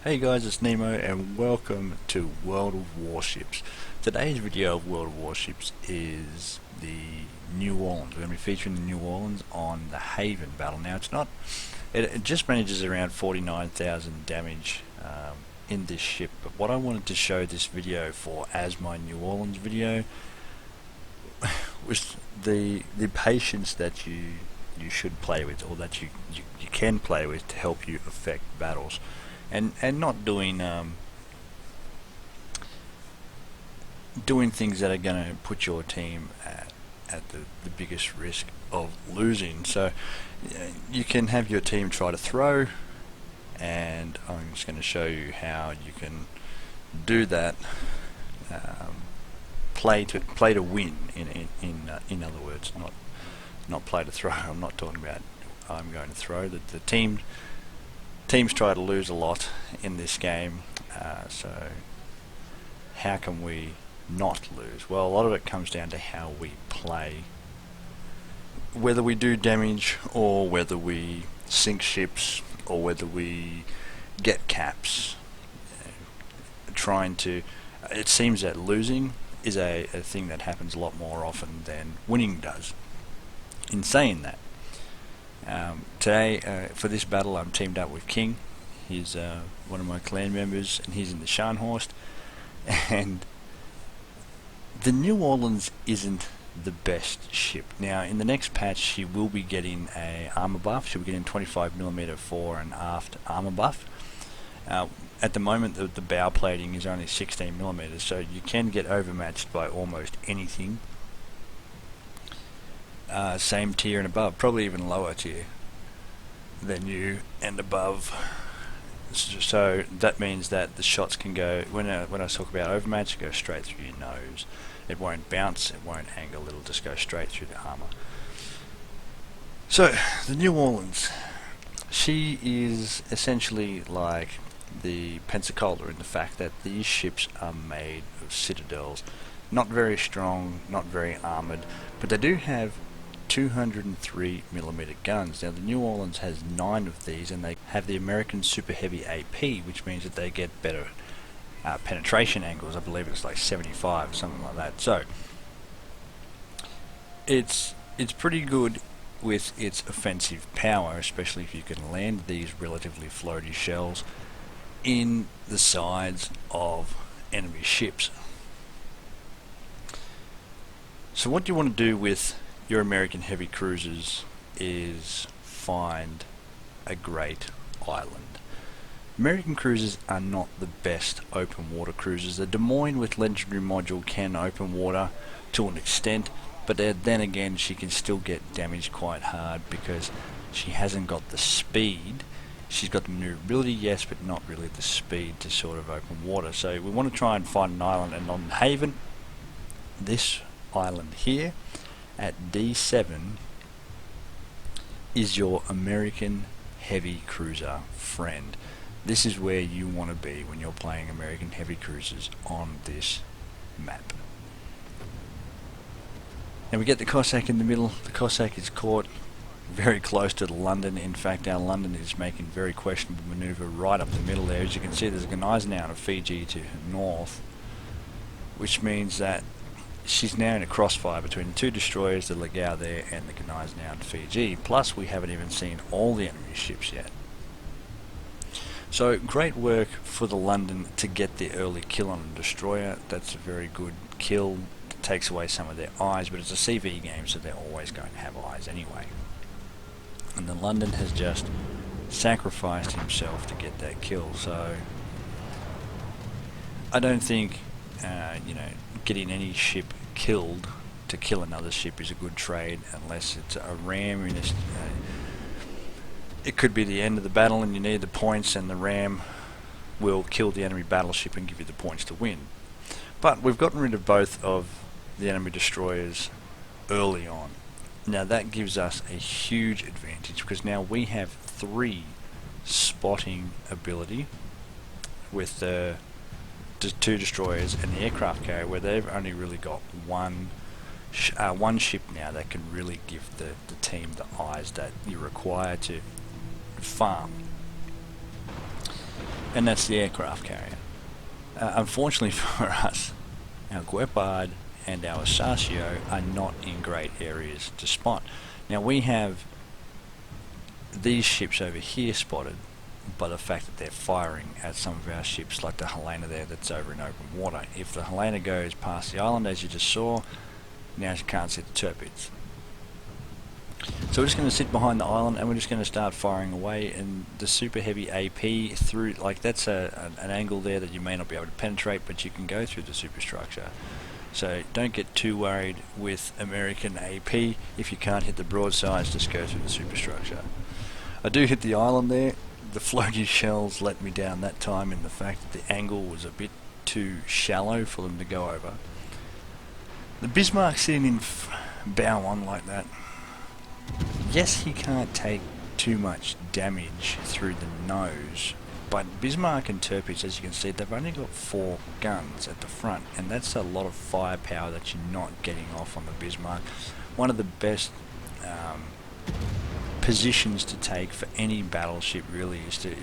Hey guys, it's Nemo and welcome to World of Warships. Today's video of World of Warships is the New Orleans. We're going to be featuring the New Orleans on the Haven battle. Now it just manages around 49,000 damage in this ship, but what I wanted to show this video for as my New Orleans video was the patience that you should play with, or that you can play with to help you affect battles. And not doing things that are going to put your team at the biggest risk of losing. So you can have your team try to throw, and I'm just going to show you how you can do that. Play to win. In other words, not play to throw. I'm not talking about I'm going to throw. The teams try to lose a lot in this game, so how can we not lose? Well, a lot of it comes down to how we play, whether we do damage or whether we sink ships or whether we get caps. It seems that losing is a thing that happens a lot more often than winning does. In saying that, today, for this battle, I'm teamed up with King. He's one of my clan members, and he's in the Scharnhorst. And the New Orleans isn't the best ship. Now, in the next patch, she will be getting a armor buff. She'll be getting 25mm fore and aft armor buff. At the moment, the bow plating is only 16mm, so you can get overmatched by almost anything. Same tier and above, probably even lower tier than you and above. So that means that the shots can go, when I talk about overmatch, go straight through your nose. It won't bounce, it won't angle, it'll just go straight through the armor. So the New Orleans, she is essentially like the Pensacola in the fact that these ships are made of citadels. Not very strong, not very armored, but they do have 203mm guns. Now the New Orleans has 9 of these, and they have the American Super Heavy AP, which means that they get better penetration angles. I believe it's like 75 or something like that. So it's pretty good with its offensive power, especially if you can land these relatively floaty shells in the sides of enemy ships. So what you want to do with your American heavy cruisers is find a great island. American cruisers are not the best open water cruisers. The Des Moines with Legendary Module can open water to an extent, but then again she can still get damaged quite hard because she hasn't got the speed. She's got the maneuverability, yes, but not really the speed to sort of open water. So we want to try and find an island, and on Haven, this island here at D7 is your American heavy cruiser friend. This is where you want to be when you're playing American heavy cruisers on this map. Now we get the Cossack in the middle. The Cossack is caught very close to the London. In fact, our London is making very questionable maneuver right up the middle there. As you can see, there's a Gneisenau of Fiji to north, which means that she's now in a crossfire between the 2 destroyers, the Legao there, and the Gneisenau to Fiji. Plus, we haven't even seen all the enemy ships yet. So, great work for the London to get the early kill on a destroyer. That's a very good kill. It takes away some of their eyes, but it's a CV game, so they're always going to have eyes anyway. And the London has just sacrificed himself to get that kill. So, I don't think getting any ship killed to kill another ship is a good trade, unless it's a ram. It could be the end of the battle and you need the points, and the ram will kill the enemy battleship and give you the points to win. But we've gotten rid of both of the enemy destroyers early on. Now that gives us a huge advantage, because now we have 3 spotting ability with the 2 destroyers and the aircraft carrier, where they've only really got one ship now that can really give the team the eyes that you require to farm. and that's the aircraft carrier. Unfortunately for us, our Guepard and our Asasio are not in great areas to spot. Now we have these ships over here spotted by the fact that they're firing at some of our ships, like the Helena there that's over in open water. If the Helena goes past the island, as you just saw, now you can't see the torpedoes. So we're just going to sit behind the island and we're just going to start firing away, and the super heavy AP through, like that's an angle there that you may not be able to penetrate, but you can go through the superstructure. So don't get too worried with American AP. If you can't hit the broadsides, just go through the superstructure. I do hit the island there. The floaty shells let me down that time in the fact that the angle was a bit too shallow for them to go over. The Bismarck sitting in bow on like that, yes, he can't take too much damage through the nose, but Bismarck and Tirpitz, as you can see, they've only got 4 guns at the front, and that's a lot of firepower that you're not getting off on the Bismarck. One of the best positions to take for any battleship really is to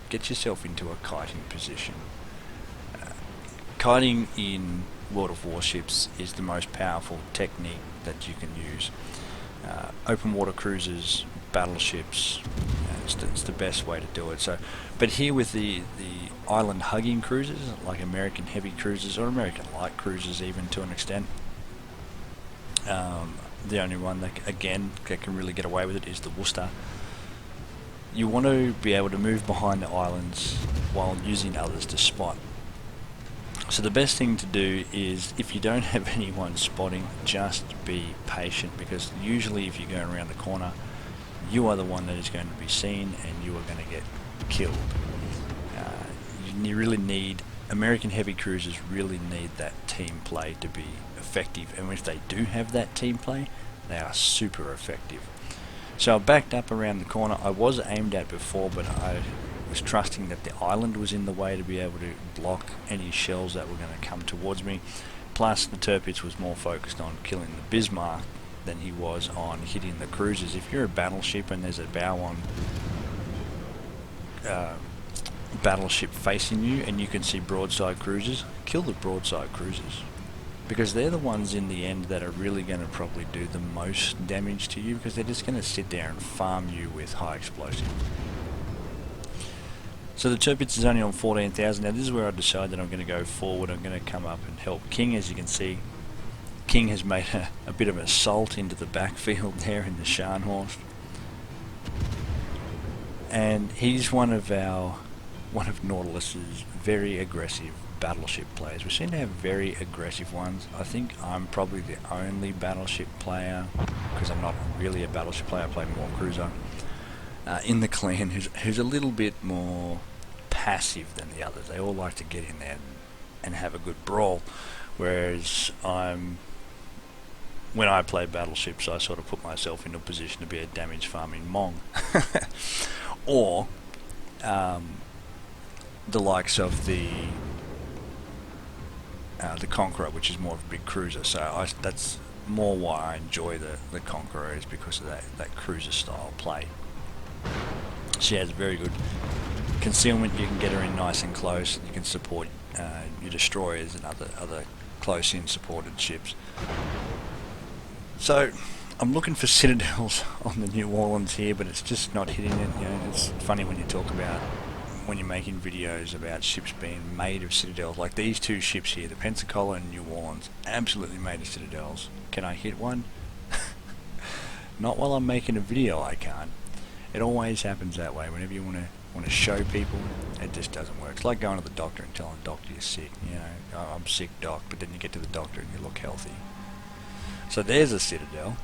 get yourself into a kiting position. Kiting in World of Warships is the most powerful technique that you can use. Open water cruisers, battleships, it's the best way to do it. So, but here with the island hugging cruisers, like American heavy cruisers or American light cruisers even to an extent, the only one that can really get away with it is the Worcester. You want to be able to move behind the islands while using others to spot. So the best thing to do is, if you don't have anyone spotting, just be patient, because usually if you're going around the corner, you are the one that is going to be seen and you are going to get killed. You really need, American heavy cruisers really need that team play to be effective, and if they do have that team play, they are super effective. So I backed up around the corner. I was aimed at before, but I was trusting that the island was in the way to be able to block any shells that were going to come towards me. Plus the Tirpitz was more focused on killing the Bismarck than he was on hitting the cruisers. If you're a battleship and there's a bow-on battleship facing you and you can see broadside cruisers, kill the broadside cruisers, because they're the ones in the end that are really going to probably do the most damage to you, because they're just going to sit there and farm you with high explosive. So the Tirpitz is only on 14,000. Now this is where I decide that I'm going to go forward. I'm going to come up and help King. As you can see, King has made a bit of an assault into the backfield there in the Scharnhorst. And he's one of Nautilus's very aggressive battleship players. We seem to have very aggressive ones. I think I'm probably the only battleship player, because I'm not really a battleship player, I play more cruiser, in the clan who's a little bit more passive than the others. They all like to get in there and have a good brawl, whereas when I play battleships, I sort of put myself into a position to be a damage farming Mong. Or the likes of the Conqueror, which is more of a big cruiser. So that's more why I enjoy the Conqueror, is because of that cruiser style play. She has very good concealment. You can get her in nice and close. You can support your destroyers and other close-in supported ships. So I'm looking for citadels on the New Orleans here, but it's just not hitting it. You know, it's funny when you talk about, when you're making videos about ships being made of citadels, like these 2 ships here, the Pensacola and New Orleans, absolutely made of citadels. Can I hit one? Not while I'm making a video, I can't. It always happens that way. Whenever you want to show people, it just doesn't work. It's like going to the doctor and telling the doctor you're sick. You know, oh, I'm sick, doc, but then you get to the doctor and you look healthy. So there's a citadel,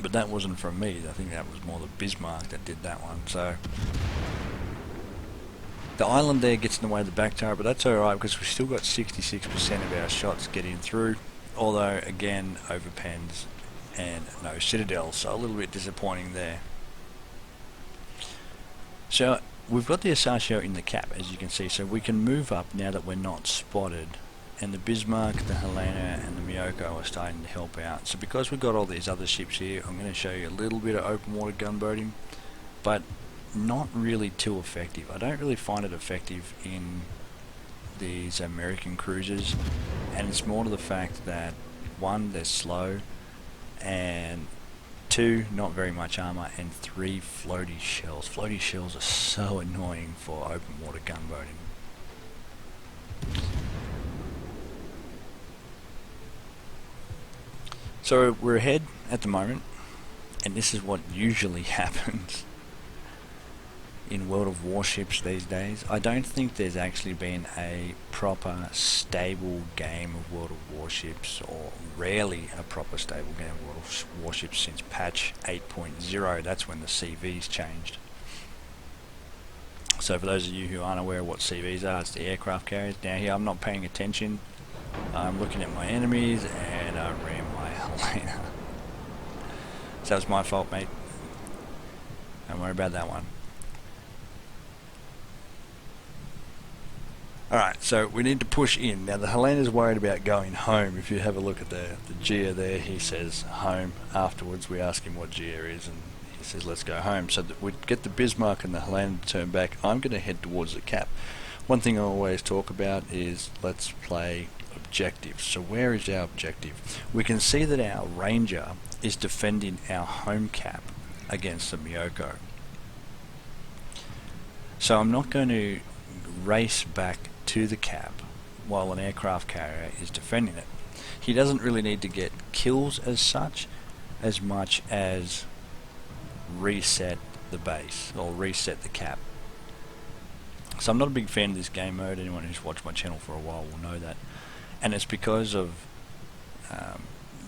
but that wasn't from me. I think that was more the Bismarck that did that one. So the island there gets in the way of the back turret, but that's alright, because we've still got 66% of our shots getting through, although again overpens and no citadels, so a little bit disappointing there. So we've got the Asasio in the cap, as you can see, so we can move up now that we're not spotted, and the Bismarck, the Helena and the Miyoko are starting to help out. So because we've got all these other ships here, I'm going to show you a little bit of open water gunboating, but not really too effective. I don't really find it effective in these American cruisers, and it's more to the fact that one, they're slow, and two, not very much armor, and three, floaty shells. Floaty shells are so annoying for open water gunboating. So we're ahead at the moment, and this is what usually happens in World of Warships these days. I don't think there's actually been a proper stable game of World of Warships, or rarely a proper stable game of World of Warships, since patch 8.0. That's when the CVs changed. So for those of you who aren't aware of what CVs are, it's the aircraft carriers. Now here I'm not paying attention. I'm looking at my enemies and I ran my Helena. So that was my fault, mate. Don't worry about that one. Alright, so we need to push in. Now the Helena's worried about going home. If you have a look at the GEA there, he says home. Afterwards we ask him what GEA is and he says let's go home. So that we get the Bismarck and the Helena to turn back. I'm going to head towards the cap. One thing I always talk about is let's play objectives. So where is our objective? We can see that our Ranger is defending our home cap against the Miyoko. So I'm not going to race back to the cap while an aircraft carrier is defending it. He doesn't really need to get kills as such, as much as reset the base or reset the cap. So I'm not a big fan of this game mode. Anyone who's watched my channel for a while will know that, and it's because of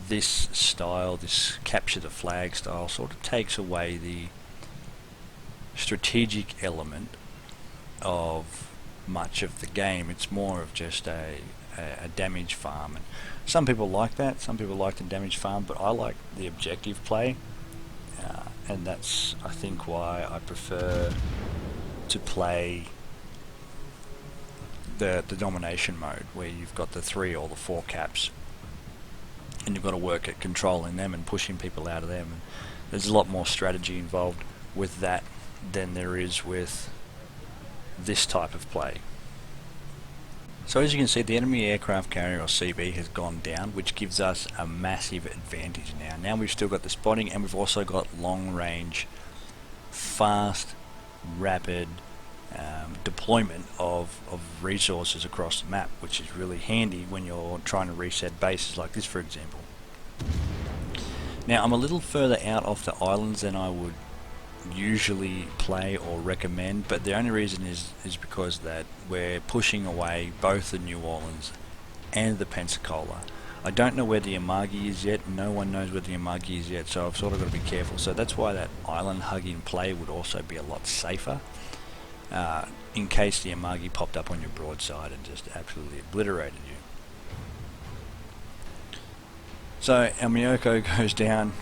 this style, this capture the flag style, sort of takes away the strategic element of much of the game. It's more of just a damage farm, and some people like that, some people like the damage farm, but I like the objective play, and that's I think why I prefer to play the domination mode, where you've got the 3 or the 4 caps and you've got to work at controlling them and pushing people out of them, and there's a lot more strategy involved with that than there is with this type of play. So as you can see, the enemy aircraft carrier or CB has gone down, which gives us a massive advantage now. Now we've still got the spotting, and we've also got long range, fast, rapid deployment of resources across the map, which is really handy when you're trying to reset bases like this, for example. Now I'm a little further out off the islands than I would usually play or recommend, but the only reason is because that we're pushing away both the New Orleans and the Pensacola. I don't know where the Amagi is yet. No one knows where the Amagi is yet, so I've sort of got to be careful. So that's why that island hugging play would also be a lot safer, in case the Amagi popped up on your broadside and just absolutely obliterated you. So our Miyoko goes down.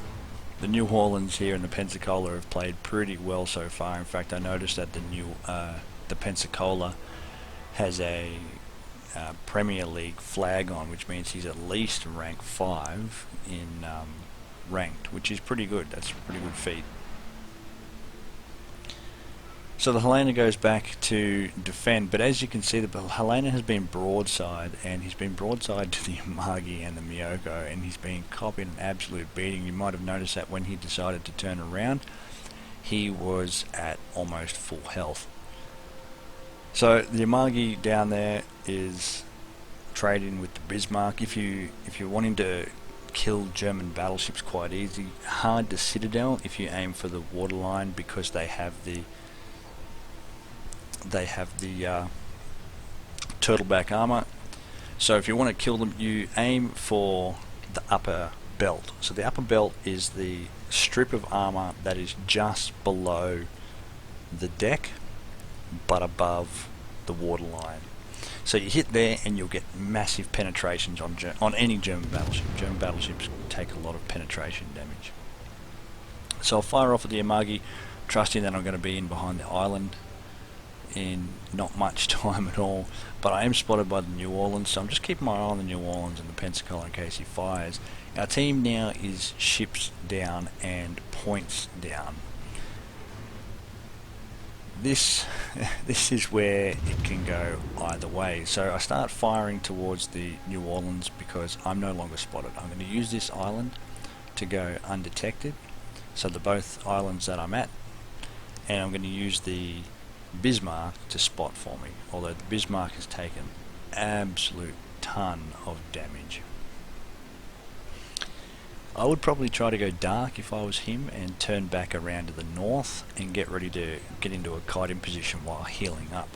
The New Orleans here and the Pensacola have played pretty well so far. In fact, I noticed that the Pensacola has a Premier League flag on, which means he's at least rank 5 in ranked, which is pretty good. That's a pretty good feat. So the Helena goes back to defend, but as you can see, the Helena has been broadside, and he's been broadside to the Amagi and the Miyoko, and he's been copying an absolute beating. You might have noticed that when he decided to turn around, he was at almost full health. So the Amagi down there is trading with the Bismarck. If you're wanting to kill German battleships quite easy, hard to Citadel if you aim for the waterline, because they have the turtleback armor. So if you want to kill them, you aim for the upper belt. So the upper belt is the strip of armor that is just below the deck but above the waterline. So you hit there and you'll get massive penetrations on any German battleship. German battleships take a lot of penetration damage. So I'll fire off at the Amagi, trusting that I'm going to be in behind the island in not much time at all, but I am spotted by the New Orleans, so I'm just keeping my eye on the New Orleans and the Pensacola in case he fires. Our team now is ships down and points down. this this is where it can go either way. So I start firing towards the New Orleans because I'm no longer spotted. I'm going to use this island to go undetected, so the both islands that I'm at, and I'm going to use the Bismarck to spot for me, although the Bismarck has taken absolute ton of damage. I would probably try to go dark if I was him and turn back around to the north and get ready to get into a kiting position while healing up.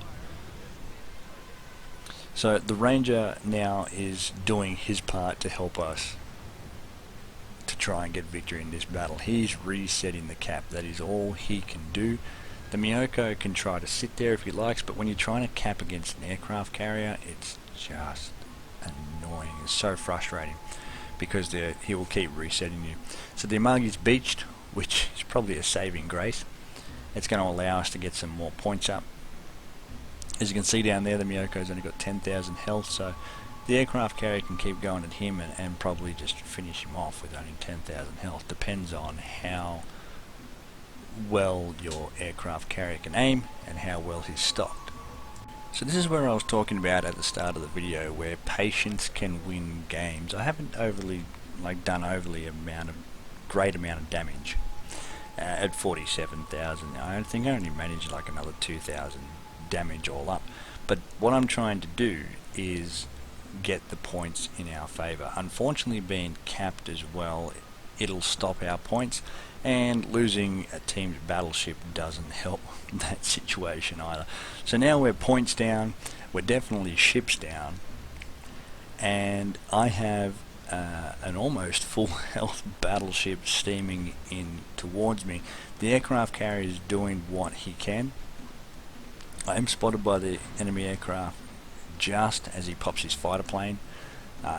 So the Ranger now is doing his part to help us to try and get victory in this battle. He's resetting the cap. That is all he can do. The Miyoko can try to sit there if he likes, but when you're trying to cap against an aircraft carrier, it's just annoying. It's so frustrating because he will keep resetting you. So the Amagi's beached, which is probably a saving grace. It's going to allow us to get some more points up. As you can see down there, the Miyoko's only got 10,000 health, so the aircraft carrier can keep going at him and probably just finish him off with only 10,000 health. Depends on how well your aircraft carrier can aim and how well he's stocked. So this is where I was talking about at the start of the video, where patience can win games. I haven't overly done great amount of damage at 47,000. I think I only managed like another 2,000 damage all up. But what I'm trying to do is get the points in our favour. Unfortunately, being capped as well, it'll stop our points, and losing a team's battleship doesn't help that situation either. So now we're points down, we're definitely ships down, and I have an almost full health battleship steaming in towards me. The aircraft carrier is doing what he can. I am spotted by the enemy aircraft just as he pops his fighter plane.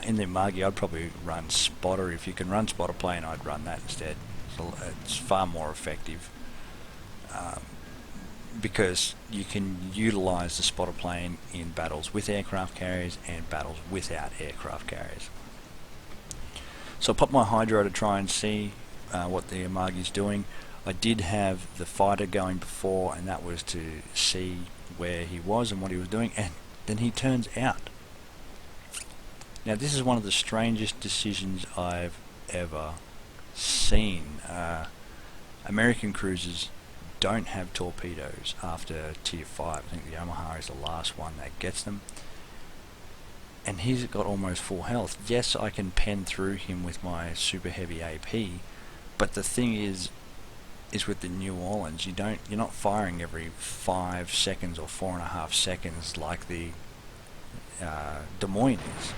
In the Amagi, I'd probably run spotter. If you can run spotter plane, I'd run that instead. So it's far more effective because you can utilize the spotter plane in battles with aircraft carriers and battles without aircraft carriers. So I popped my Hydro to try and see what the Amagi's doing. I did have the fighter going before, and that was to see where he was and what he was doing, and then he turns out. Now this is one of the strangest decisions I've ever seen. American cruisers don't have torpedoes after tier 5. I think the Omaha is the last one that gets them, and he's got almost full health. Yes, I can pen through him with my super heavy AP, but the thing is with the New Orleans, you're not firing every 5 seconds or 4.5 seconds like the Des Moines is.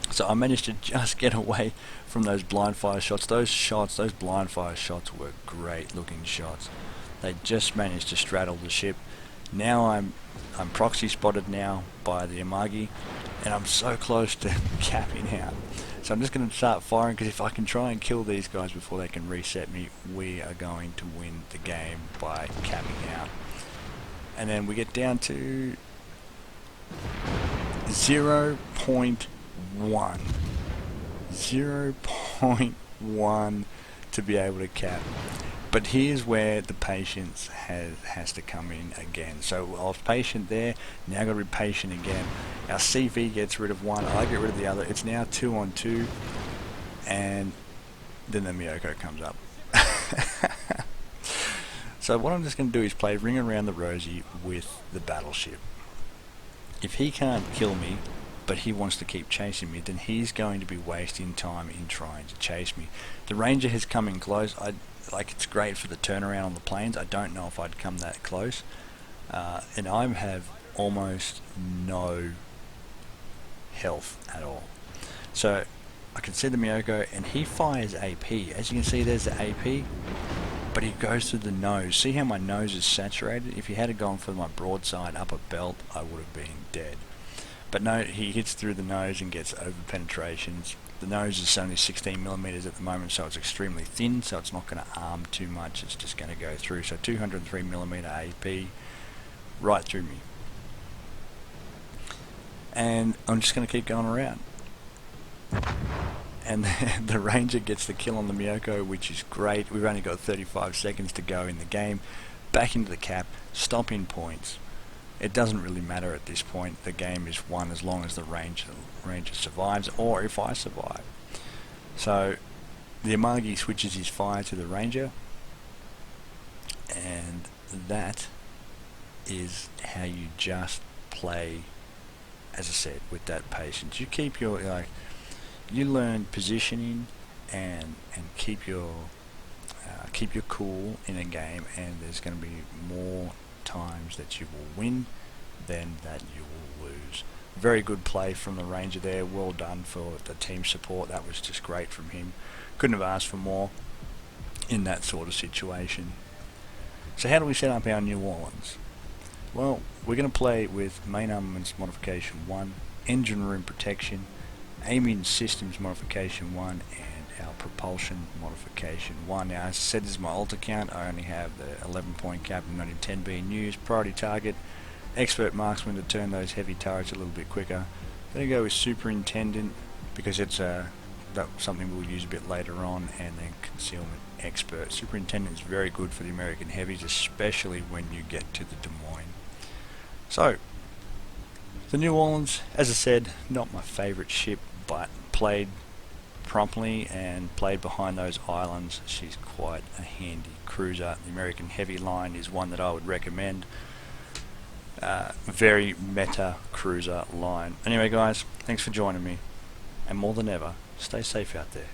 So I managed to just get away from those blind fire shots. Those blind fire shots were great looking shots. They just managed to straddle the ship. Now I'm proxy spotted now by the Amagi, and I'm so close to capping out. So I'm just going to start firing, because if I can try and kill these guys before they can reset me, we are going to win the game by capping out. And then we get down to 0.1 to be able to cap. But here's where the patience has to come in again. So I was patient there, now got to be patient again. Our CV gets rid of one, I get rid of the other. It's now 2 on 2, and then the Miyoko comes up. So what I'm just going to do is play Ring Around the Rosie with the battleship. If he can't kill me, but he wants to keep chasing me, then he's going to be wasting time in trying to chase me. The Ranger has come in close. It's great for the turnaround on the planes. I don't know if I'd come that close. And I have almost no health at all. So I can see the Miyoko, and he fires AP. As you can see, there's the AP, but he goes through the nose. See how my nose is saturated? If he had gone for my broadside upper belt, I would have been dead. But no, he hits through the nose and gets over penetrations. The nose is only 16mm at the moment, so it's extremely thin, so it's not going to arm too much. It's just going to go through. So 203mm AP right through me. And I'm just going to keep going around. And the Ranger gets the kill on the Miyoko, which is great. We've only got 35 seconds to go in the game. back into the cap, stop in points. It doesn't really matter at this point. The game is won as long as the ranger survives, or if I survive. So the Amagi switches his fire to the ranger, and that is how you just play, as I said, with that patience. You keep your you learn positioning and keep your cool in a game, and there's going to be more times that you will win than that you will lose. Very good play from the ranger there. Well done for the team support. That was just great from him. Couldn't have asked for more in that sort of situation. So how do we set up our New Orleans? Well, we're going to play with main armaments modification 1, engine room protection, aiming systems modification 1, and our propulsion modification 1. Now, as I said, this is my alt account. I only have the 11-point cap and only 10 being used. Priority target, expert marksman to turn those heavy turrets a little bit quicker. Then I go with superintendent because it's something we'll use a bit later on, and then concealment expert. Superintendent is very good for the American heavies, especially when you get to the Des Moines. So, the New Orleans, as I said, not my favourite ship, but played promptly and played behind those islands. She's quite a handy cruiser. The American heavy line is one that I would recommend. Very meta cruiser line. Anyway guys, thanks for joining me, and more than ever, stay safe out there.